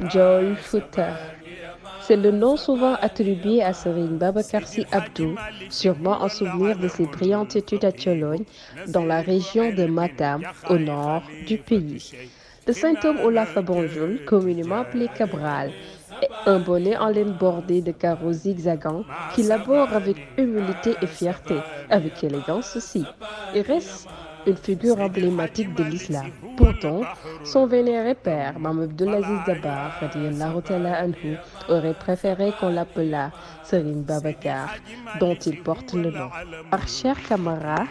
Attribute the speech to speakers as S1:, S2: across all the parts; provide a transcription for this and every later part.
S1: Ndiol Fouta. C'est le nom souvent attribué à Serigne Babacar Sy Abdou, sûrement en souvenir de ses brillantes études à Thiologne, dans la région de Matam, au nord du pays. Le saint homme Olaf Banjul, communément appelé Cabral, est un bonnet en laine bordé de carreaux zigzagants qu'il labore avec humilité et fierté, avec élégance aussi. Il reste une figure emblématique de l'islam. Pourtant, son vénéré père, Mame Abdelaziz Dabakh, radiyallahu ta'ala anhu, aurait préféré qu'on l'appelât Serigne Babacar, dont il porte le nom. Par cher Camara,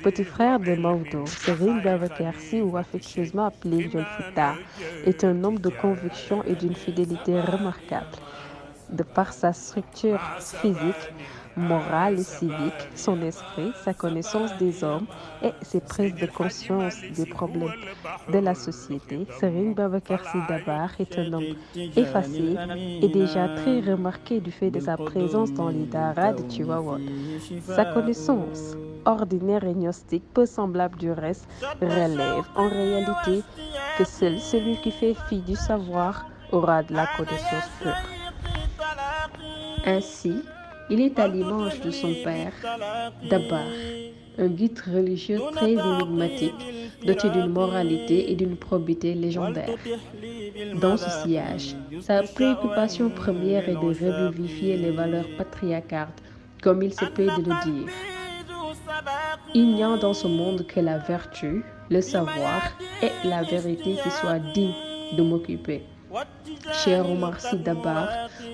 S1: petit frère de Maodo, Serigne Babacar Sy, ou affectueusement appelé Ndiol Fouta, est un homme de conviction et d'une fidélité remarquable. De par sa structure physique, morale et civique, son esprit, sa connaissance des hommes et ses prises de conscience des problèmes de la société, Serigne Babacar Sy Dabakh est un homme effacé et déjà très remarqué du fait de sa présence dans les daras de Tivaouane. Sa connaissance ordinaire et gnostique, peu semblable du reste, relève en réalité que seul celui qui fait fi du savoir aura de la connaissance pure. Ainsi, il est à l'image de son père, Dabakh, un guide religieux très énigmatique, doté d'une moralité et d'une probité légendaire. Dans ce sillage, sa préoccupation première est de revivifier les valeurs patriarcales, comme il se plaît de le dire. Il n'y a dans ce monde que la vertu, le savoir et la vérité qui soient dignes de m'occuper. Cher Omar Sy Dabakh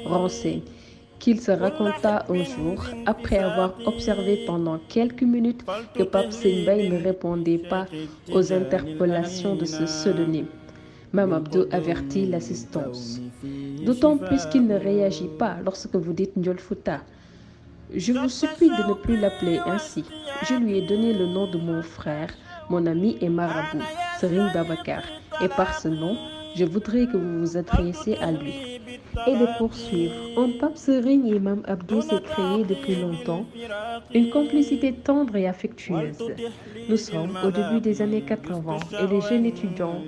S1: renseigne qu'il se raconta un jour, après avoir observé pendant quelques minutes que Pape Seigne ne répondait pas aux interpellations de ce pseudonyme. Mame Abdou avertit l'assistance. D'autant plus qu'il ne réagit pas lorsque vous dites Ndiol Fouta. Je vous supplie de ne plus l'appeler ainsi. Je lui ai donné le nom de mon frère, mon ami et marabout, Serigne Babacar, et par ce nom, je voudrais que vous vous adressiez à lui. Et de poursuivre, entre Pape Serigne et Mame Abdou s'est créée depuis longtemps une complicité tendre et affectueuse. Nous sommes au début des années 80 et les jeunes étudiants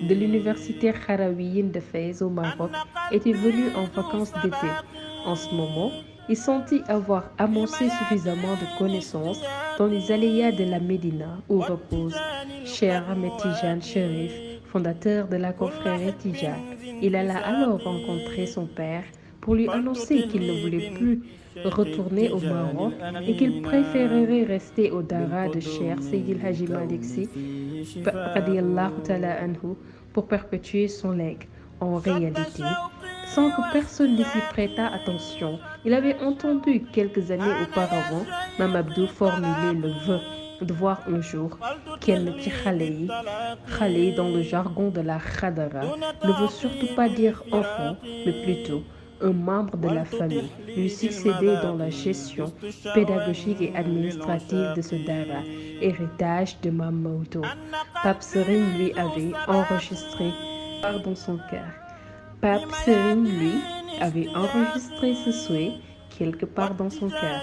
S1: de l'université Kharaouiyine de Fès au Maroc étaient venus en vacances d'été. En ce moment, il sentit avoir amassé suffisamment de connaissances dans les aléas de la Médina où repose Cheikh Ahmed Tidiane Chérif, fondateur de la confrérie Tidjane. Il alla alors rencontrer son père pour lui annoncer qu'il ne voulait plus retourner au Maroc et qu'il préférerait rester au Dara de Cheikh Seydil Hadji Malick Sy radiyallahu ta'ala anhu pour perpétuer son legs. En réalité, sans que personne ne s'y prêtât attention, il avait entendu quelques années auparavant Mame Abdou formuler le vœu de voir un jour kenn ci xale yi dans le jargon de la Khadara ne veut surtout pas dire enfant, mais plutôt un membre de la famille, lui succéder dans la gestion pédagogique et administrative de ce dara, héritage de Mame Maodo. Pape Serigne lui avait enregistré dans son cœur. Pape Serigne, lui, avait enregistré ce souhait quelque part dans son cœur.